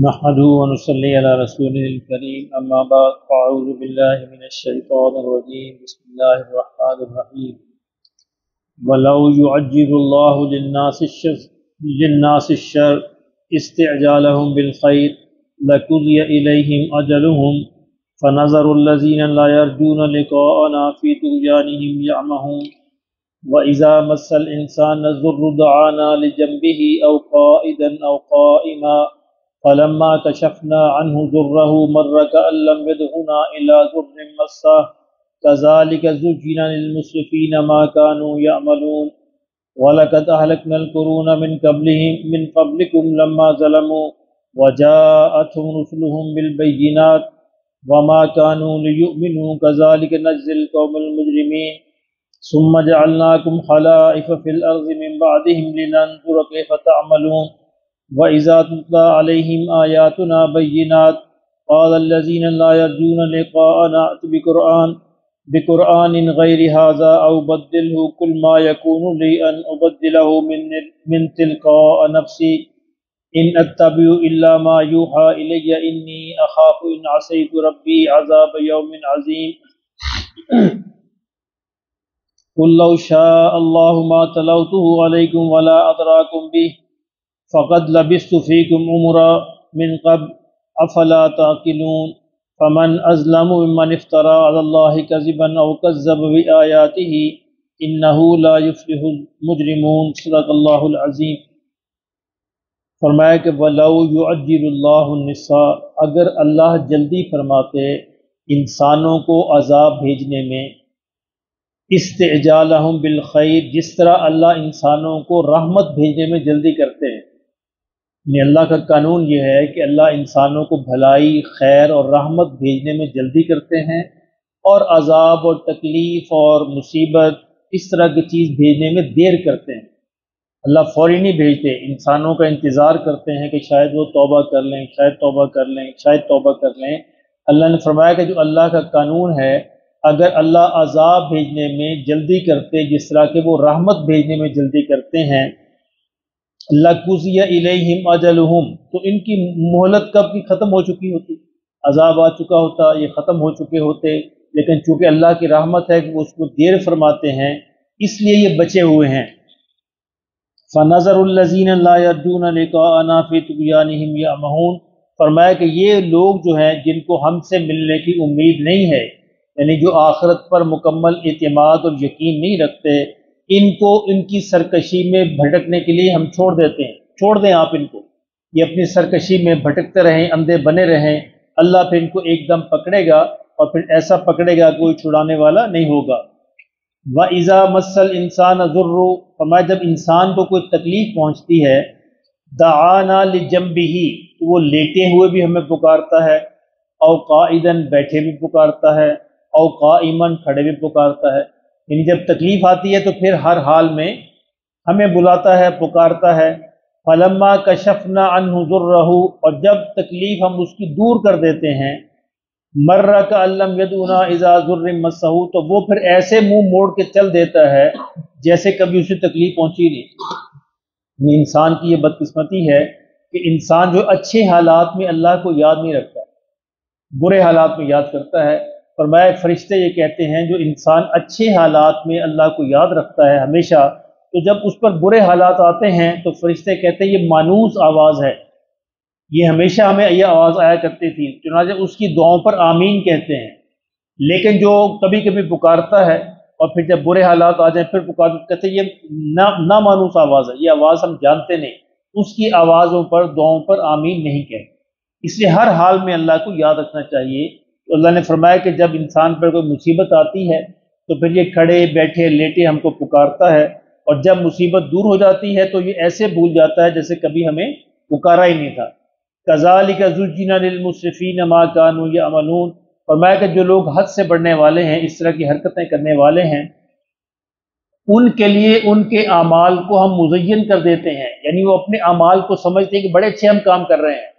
نحمده ونصلي على رسوله الكريم أما بعد فأعوذ بالله من الشيطان الرجيم بسم الله الرحمن الرحيم ولو يعجل الله للناس الشر استعجالهم بالخير لقضي إليهم أجلهم فنظر الذين لا يرجون لقاءنا في طغيانهم يعمهون وإذا مس الإنسان الضر دعانا لجنبه أو قائدا أو قائما فلما كشفنا عنه ضره مر كأن لم يدعنا إلى ضر مسه كذلك زين للمسرفين ما كانوا يعملون ولقد أهلكنا القرون من قبلكم لما ظلموا وجاءتهم رسلهم بالبينات وما كانوا ليؤمنوا كذلك نجزي القوم المجرمين ثم جعلناكم خلائف في الأرض من بعدهم لننظر كيف تعملون وَإِذَا تُتْلَى عَلَيْهِمْ آيَاتُنَا بَيِّنَاتٍ قَالَ الَّذِينَ لَا يَرْجُونَ لِقَاءَنَا ائْتِ بِقُرْآنٍ غَيْرِ هَذَا أَوْ بَدِّلْهُ قُلْ مَا يَكُونُ لِي أَنْ أُبَدِّلَهُ مِنْ تِلْقَاءِ نَفْسِي إِنْ أَتَّبِعُ إِلَّا مَا يُوحَى إِلَيَّ إِنِّي أَخَافُ إِنْ عَصَيْتُ رَبِّي عَذَابَ يَوْمٍ عَظِيمٍ قُلْ لَوْ شَاءَ اللَّهُ مَا تَلَوْتُهُ عَلَيْكُمْ وَلَا أَدْرَاكُمْ بِهِ فقد لبثت فيكم عمرا من قبل افلا تعقلون فمن اظلم ممن افترى على الله كذبا او كذب بآياته انه لا يفلح المجرمون صدق اللہ العظیم۔ فرمایا کہ وَلَوْ يُعَجِّلُ اللَّهُ النِّسَاءَ، اگر اللہ جلدی فرماتے انسانوں کو عذاب بھیجنے میں، استعجالہم بالخیر، جس طرح اللہ انسانوں کو رحمت بھیجنے میں جلدی کرتے ہیں، یعنی اللہ کا قانون یہ ہے کہ اللہ انسانوں کو بھلائی، خیر اور رحمت بھیجنے میں جلدی کرتے ہیں، اور عذاب اور تکلیف اور مصیبت اس طرح کی چیز بھیجنے میں دیر کرتے ہیں۔ اللہ فوری نہیں بھیجتے، انسانوں کا انتظار کرتے ہیں کہ شاید وہ توبہ کر لیں، شاید توبہ کر لیں، شاید توبہ کر لیں۔ اللہ نے فرمایا کہ جو اللہ کا قانون ہے، اگر اللہ عذاب بھیجنے میں جلدی کرتے جس طرح کہ وہ رحمت بھیجنے میں جلدی کرتے ہیں، لَقُضِيَ إِلَيْهِمْ أَجَلُهُمْ، تو ان کی مہلت کب کی ختم ہو چکی ہوتی، عذاب آ چکا ہوتا، یہ ختم ہو چکے ہوتے، لیکن چونکہ اللہ کی رحمت ہے کہ وہ اس کو دیر فرماتے ہیں، اس لیے یہ بچے ہوئے ہیں۔ فَنَظَرُ الَّذِينَ لَا يَرْجُونَ لِقَاءَنَا فِي طُغْيَانِهِمْ يَعْمَهُونَ، فرمایا کہ یہ لوگ جو ہیں جن کو ہم سے ملنے کی امید نہیں ہے، یعنی جو آخرت پر مکمل اعتماد اور یقین نہیں رکھتے، ان کو ان کی سرکشی میں بھٹکنے کے لیے ہم چھوڑ دیتے ہیں۔ چھوڑ دیں آپ ان کو، یہ اپنی سرکشی میں بھٹکتے رہیں، اندھے بنے رہیں، اللہ پھر ان کو ایک دم پکڑے گا، اور پھر ایسا پکڑے گا کوئی چھڑانے والا نہیں ہوگا۔ وَإِذَا مَسَّ الْإِنسَانَ ضُرٌّ، فرمایا جب انسان کو کوئی تکلیف پہنچتی ہے، دعانا لِجَنبِهِ، تو وہ لیٹے ہوئے بھی ہمیں پکارتا ہے، او قائدن، بیٹھے بھی پکارتا ہے، او قائمن، کھڑے بھی پکارتا ہے، یعنی جب تکلیف آتی ہے تو پھر ہر حال میں ہمیں بلاتا ہے، پکارتا ہے۔ فلما کشفنا عنہ ضرہ، اور جب تکلیف ہم اس کی دور کر دیتے ہیں، مر کأن لم یدعنا اذا ضر مسہ، تو وہ پھر ایسے منہ موڑ کے چل دیتا ہے جیسے کبھی اسے تکلیف پہنچی نہیں۔ یہ انسان کی یہ بدقسمتی ہے کہ انسان جو اچھے حالات میں اللہ کو یاد نہیں رکھتا، برے حالات میں یاد کرتا ہے۔ فرمایا فرشتے یہ کہتے ہیں جو انسان اچھے حالات میں اللہ کو یاد رکھتا ہے ہمیشہ، تو جب اس پر برے حالات آتے ہیں تو فرشتے کہتے ہیں یہ مانوس آواز ہے، یہ ہمیشہ ہمیں یہ آواز آیا کرتی تھی، چنانچہ اس کی دعاؤں پر آمین کہتے ہیں۔ لیکن جو کبھی کبھی پکارتا ہے اور پھر جب برے حالات آ جائیں پھر پکارتا، کہتے ہیں یہ نامانوس آواز ہے، یہ آواز ہم جانتے نہیں، اس کی آوازوں پر، دعاؤں پر آمین نہیں کہتے۔ اس لیے ہر حال میں اللہ کو یاد رکھنا چاہیے۔ تو اللہ نے فرمایا کہ جب انسان پر کوئی مصیبت آتی ہے تو پھر یہ کھڑے بیٹھے لیٹے ہم کو پکارتا ہے، اور جب مصیبت دور ہو جاتی ہے تو یہ ایسے بھول جاتا ہے جیسے کبھی ہمیں پکارا ہی نہیں تھا۔ كَذَلِكَ زُجِّنَ لِلْمُسْرِفِينَ مَا كَانُوا يَعْمَلُونَ، فرمایا کہ جو لوگ حد سے بڑھنے والے ہیں، اس طرح کی حرکتیں کرنے والے ہیں، ان کے لیے ان کے اعمال کو ہم مزین کر دیتے ہیں، یعنی وہ اپنے اعمال کو سمجھتے ہیں کہ بڑے اچھے ہم کام کر رہے ہیں،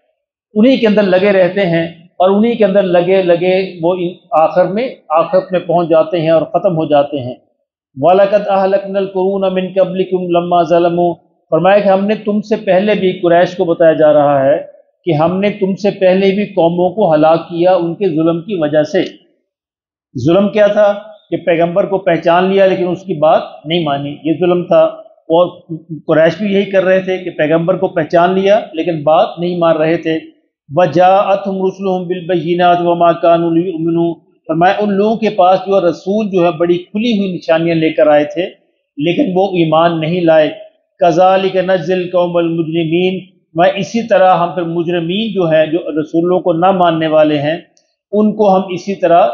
انہی کے اندر لگے رہتے ہیں، اور انہی کے اندر لگے لگے وہ آخرت میں پہنچ جاتے ہیں اور ختم ہو جاتے ہیں۔ وَلَقَدْ أَهْلَكْنَا الْقُرُونَ مِنْ قَبْلِكُمْ لَمَّا ظَلَمُوا، فرمایا کہ ہم نے تم سے پہلے بھی، قریش کو بتایا جا رہا ہے، کہ ہم نے تم سے پہلے بھی قوموں کو ہلاک کیا ان کے ظلم کی وجہ سے۔ ظلم کیا تھا کہ پیغمبر کو پہچان لیا لیکن اس کی بات نہیں مانی، یہ ظلم تھا۔ اور قریش بھی یہی کر رہے تھے کہ پیغمبر کو پہچان لیا لیکن بات نہیں مان رہے تھے۔ وَجَاءَتْهُمْ رُسُلُهُم بِالْبَيِّنَاتِ وَمَا كَانُوا لِيُؤْمِنُوا، فرمایا ان لوگوں کے پاس جو ہے رسول جو ہے بڑی کھلی ہوئی نشانیاں لے کر آئے تھے لیکن وہ ایمان نہیں لائے۔ كَذَلِكَ نَجْزِي الْقَوْمَ الْمُجْرِمِينَ، میں اسی طرح ہم پھر مجرمین جو ہیں جو رسولوں کو نہ ماننے والے ہیں ان کو ہم اسی طرح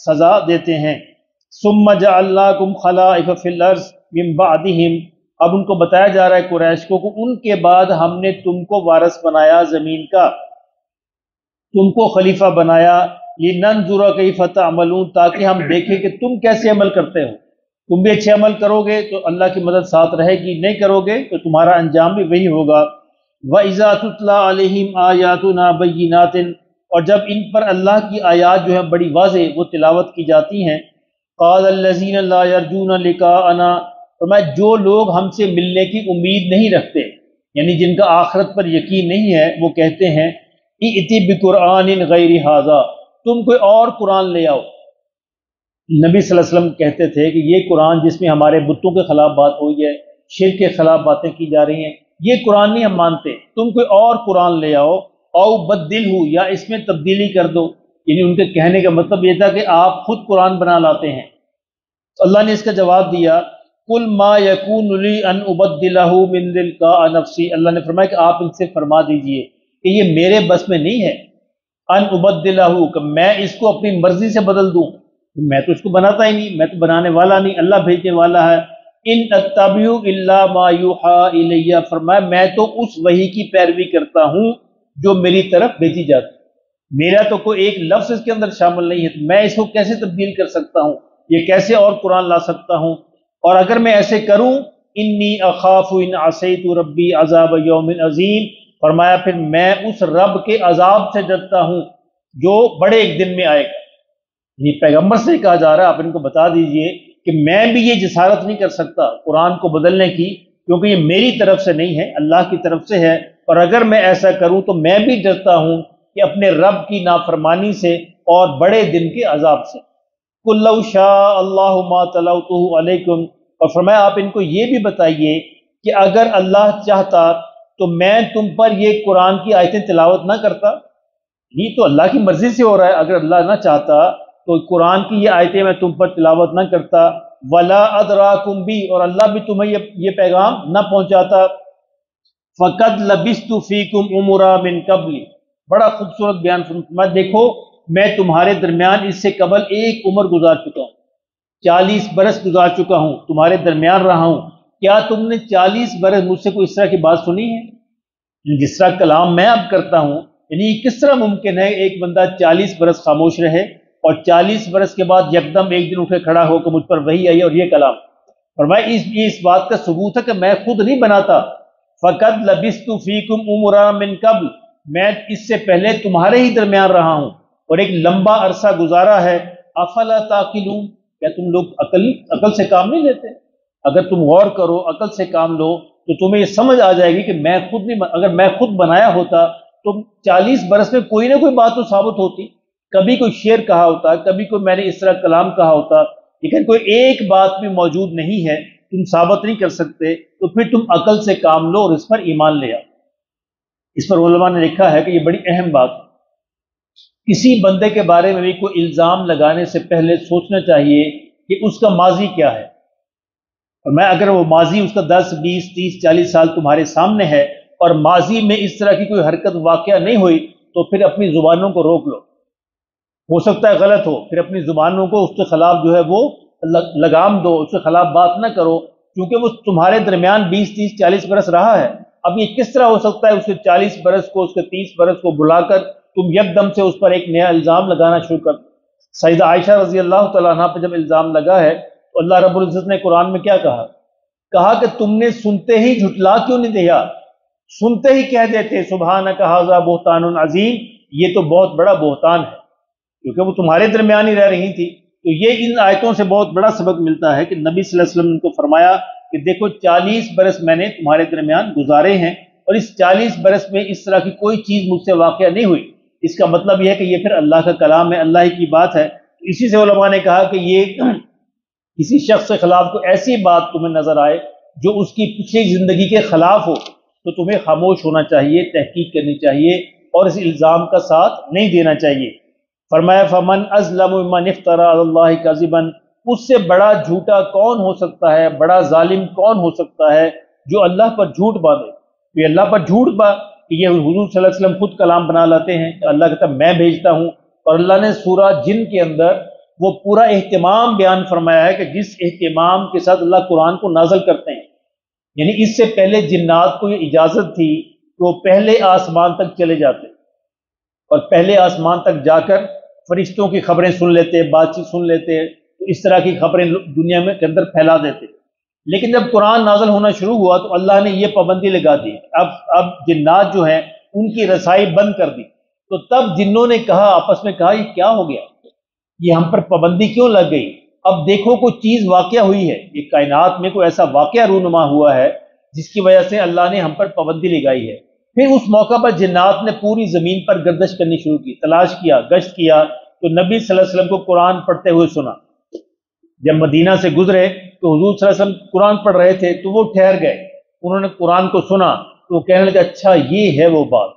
سزا دیتے ہیں۔ ثُمَّ جَعَلْنَاكُمْ خَلَائِفَ فِي الْأَرْضِ مِن بَعْدِهِمْ، اب ان کو بتایا جا رہا ہے قریش کو کہ ان کے بعد ہم نے تم کو وارث بنایا زمین کا، تم کو خلیفہ بنایا، لِنَنظُرَ كَيْفَ تَعْمَلُونَ، تاکہ ہم دیکھیں کہ تم کیسے عمل کرتے ہو۔ تم بھی اچھے عمل کرو گے تو اللہ کی مدد ساتھ رہے گی، نہیں کرو گے تو تمہارا انجام بھی وہی ہوگا۔ وَإِذَا تُتْلَىٰ عَلَيْهِمْ آيَاتُنَا بَيِّنَاتٍ، اور جب ان پر اللہ کی آیات جو ہے بڑی واضح وہ تلاوت کی جاتی ہیں، قَالَ الَّذِينَ لَا يَرْجُونَ لِقَاءَنَا، فرمایا جو لوگ ہم سے ملنے کی امید نہیں رکھتے یعنی جن کا آخرت پر یقین نہیں ہے، وہ کہتے ہیں ائتی بقرآن غیر ھذا، تم کوئی اور قرآن لے آؤ۔ نبی صلی اللہ علیہ وسلم کہتے تھے کہ یہ قرآن جس میں ہمارے بتوں کے خلاف بات ہوئی ہے، شرک کے خلاف باتیں کی جا رہی ہیں، یہ قرآن نہیں ہم مانتے، تم کوئی اور قرآن لے آؤ، او بدلہ، یا اس میں تبدیلی کر دو۔ یعنی ان کے کہنے کا مطلب یہ تھا کہ آپ خود قرآن بنا لاتے ہیں۔ تو اللہ نے اس کا جواب دیا، قل ما یکون لی ان ابدلہ من تلقاء نفسی، اللہ نے فرمایا کہ آپ ان سے فرما دیجئے کہ یہ میرے بس میں نہیں ہے، ان ابدلہ، کہ میں اس کو اپنی مرضی سے بدل دوں، میں تو اس کو بناتا ہی نہیں، میں تو بنانے والا نہیں، اللہ بھیجنے والا ہے۔ ان اتبع الا ما یوحی الی، فرمایا میں تو اس وحی کی پیروی کرتا ہوں جو میری طرف بھیجی جاتی، میرا تو کوئی ایک لفظ اس کے اندر شامل نہیں ہے، تو میں اس کو کیسے تبدیل کر سکتا ہوں، یہ کیسے اور قرآن لا سکتا ہوں؟ اور اگر میں ایسے کروں، انی اخاف ان عصیت ربی عذاب یوم عظیم، فرمایا پھر میں اس رب کے عذاب سے ڈرتا ہوں جو بڑے ایک دن میں آئے گا۔ یہ پیغمبر سے کہا جا رہا ہے، آپ ان کو بتا دیجئے کہ میں بھی یہ جسارت نہیں کر سکتا قرآن کو بدلنے کی، کیونکہ یہ میری طرف سے نہیں ہے، اللہ کی طرف سے ہے، اور اگر میں ایسا کروں تو میں بھی ڈرتا ہوں کہ اپنے رب کی نافرمانی سے اور بڑے دن کے عذاب سے۔ قُل لَوْ شَاءَ اللَّهُ مَا تَلَوْتُهُ عَلَيْكُمْ، اور فرمایا آپ ان کو یہ بھی بتائیے کہ اگر اللہ چاہتا تو میں تم پر یہ قرآن کی آیتیں تلاوت نہ کرتا، یہ تو اللہ کی مرضی سے ہو رہا ہے، اگر اللہ نہ چاہتا تو قرآن کی یہ آیتیں میں تم پر تلاوت نہ کرتا، وَلَا أَدْرَاكُمْ بِهِ، اور اللہ بھی تمہیں یہ پیغام نہ پہنچاتا، فَقَدْ لَبِثْتُ فِيكُمْ عُمُرًا مِنْ قَبْلِ، بڑا خوبصورت بیان فرمایا، دیکھو میں تمہارے درمیان اس سے قبل ایک عمر گزار چکا ہوں، 40 برس گزار چکا ہوں، تمہارے درمیان رہا ہوں، کیا تم نے 40 برس مجھ سے کوئی اس طرح کی بات سنی ہے جس طرح کلام میں اب کرتا ہوں؟ یعنی کس طرح ممکن ہے ایک بندہ 40 برس خاموش رہے اور 40 برس کے بعد یکدم ایک دن اٹھے کھڑا ہو کہ مجھ پر وحی آئی اور یہ کلام؟ فرمایا اس بات کا ثبوت ہے کہ میں خود نہیں بناتا، فَقَدْ لَبِثْتُ فِيكُمْ عُمُرًا مِنْ قَبْلِ، میں اس سے پہلے تمہارے ہی درمیان رہا ہوں اور ایک لمبا عرصہ گزارا ہے، افلا تعقلون، کیا تم لوگ عقل سے کام نہیں لیتے؟ اگر تم غور کرو، عقل سے کام لو تو تمہیں یہ سمجھ آ جائے گی کہ میں خود نہیں، اگر میں خود بنایا ہوتا تو 40 برس میں کوئی نہ کوئی بات تو ثابت ہوتی، کبھی کوئی شعر کہا ہوتا، کبھی کوئی میں نے اس طرح کلام کہا ہوتا، لیکن کوئی ایک بات بھی موجود نہیں ہے، تم ثابت نہیں کر سکتے، تو پھر تم عقل سے کام لو اور اس پر ایمان لے آؤ۔ اس پر علماء نے لکھا ہے کہ یہ بڑی اہم بات ہے، کسی بندے کے بارے میں بھی کوئی الزام لگانے سے پہلے سوچنا چاہیے کہ اس کا ماضی کیا ہے، اور میں اگر وہ ماضی اس کا 10 20 30 40 سال تمہارے سامنے ہے اور ماضی میں اس طرح کی کوئی حرکت واقعہ نہیں ہوئی تو پھر اپنی زبانوں کو روک لو، ہو سکتا ہے غلط ہو، پھر اپنی زبانوں کو اس کے خلاف جو ہے وہ لگام دو، اس کے خلاف بات نہ کرو، کیونکہ وہ تمہارے درمیان 20 30 40 برس رہا ہے۔ اب یہ کس طرح ہو سکتا ہے اس کے 40 برس کو، اس کے 30 برس کو بلا کر تم یکدم سے اس پر ایک نیا الزام لگانا شروع کر؟ سیدہ عائشہ رضی اللہ تعالیٰ عنہ پہ جب الزام لگا ہے تو اللہ رب العزت نے قرآن میں کیا کہا کہ تم نے سنتے ہی جھٹلا کیوں نہیں دیا، سنتے ہی کہہ دیتے سبحانک ھذا بہتان عظیم، یہ تو بہت بڑا بہتان ہے، کیونکہ وہ تمہارے درمیان ہی رہ رہی تھی۔ تو یہ ان آیتوں سے بہت بڑا سبق ملتا ہے کہ نبی صلی اللہ علیہ وسلم نے کو فرمایا کہ دیکھو 40 برس میں نے تمہارے درمیان گزارے ہیں اور اس 40 برس میں اس طرح کی کوئی چیز مجھ سے واقع نہیں ہوئی، اس کا مطلب یہ ہے کہ یہ پھر اللہ کا کلام ہے، اللہ ہی کی بات ہے۔ اسی سے علماء نے کہا کہ یہ کسی شخص کے خلاف کوئی ایسی بات تمہیں نظر آئے جو اس کی پچھلی زندگی کے خلاف ہو تو تمہیں خاموش ہونا چاہیے، تحقیق کرنی چاہیے اور اس الزام کا ساتھ نہیں دینا چاہیے۔ فرمایا فمن ازلم ممن افترى علی اللہ کذبا، اس سے بڑا جھوٹا کون ہو سکتا ہے، بڑا ظالم کون ہو سکتا ہے جو اللہ پر جھوٹ باندھے۔ یہ اللہ پر جھوٹ کہ یہ حضور صلی اللہ علیہ وسلم خود کلام بنا لاتے ہیں، اللہ کہتا ہے میں بھیجتا ہوں، اور اللہ نے سورہ جن کے اندر وہ پورا اہتمام بیان فرمایا ہے کہ جس اہتمام کے ساتھ اللہ قرآن کو نازل کرتے ہیں، یعنی اس سے پہلے جنات کو یہ اجازت تھی کہ وہ پہلے آسمان تک چلے جاتے اور پہلے آسمان تک جا کر فرشتوں کی خبریں سن لیتے، بات چیت سن لیتے، تو اس طرح کی خبریں دنیا میں کے اندر پھیلا دیتے۔ لیکن جب قرآن نازل ہونا شروع ہوا تو اللہ نے یہ پابندی لگا دی، اب جنات جو ہیں ان کی رسائی بند کر دی۔ تو تب جنوں نے کہا، آپس میں کہا یہ کیا ہو گیا، یہ ہم پر پابندی کیوں لگ گئی؟ اب دیکھو کوئی چیز واقع ہوئی ہے، یہ کائنات میں کوئی ایسا واقعہ رونما ہوا ہے جس کی وجہ سے اللہ نے ہم پر پابندی لگائی ہے۔ پھر اس موقع پر جنات نے پوری زمین پر گردش کرنی شروع کی، تلاش کیا، گشت کیا، تو نبی صلی اللہ علیہ وسلم کو قرآن پڑھتے ہوئے سنا۔ جب مدینہ سے گزرے تو حضور صلی اللہ علیہ وسلم قرآن پڑھ رہے تھے تو وہ ٹھہر گئے، انہوں نے قرآن کو سنا تو وہ کہنے لگے اچھا یہ ہے وہ بات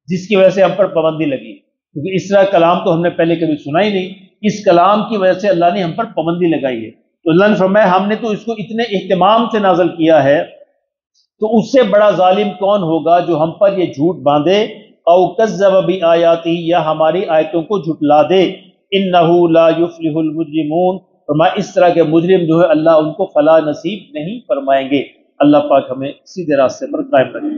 جس کی وجہ سے ہم پر پابندی لگی، کیونکہ اس طرح کلام تو ہم نے پہلے کبھی سنا ہی نہیں، اس کلام کی وجہ سے اللہ نے ہم پر پابندی لگائی ہے۔ تو اللہ نے فرمایا ہم نے تو اس کو اتنے اہتمام سے نازل کیا ہے، تو اس سے بڑا ظالم کون ہوگا جو ہم پر یہ جھوٹ باندھے، او کذب بآیاتی، یا ہماری آیتوں کو جھٹلا دے، انہ لا یفلح المجرمون، فرمایا اس طرح کے مجرم جو ہے اللہ ان کو فلاح نصیب نہیں فرمائیں گے۔ اللہ پاک ہمیں سیدھے راستے پر قائم رکھے۔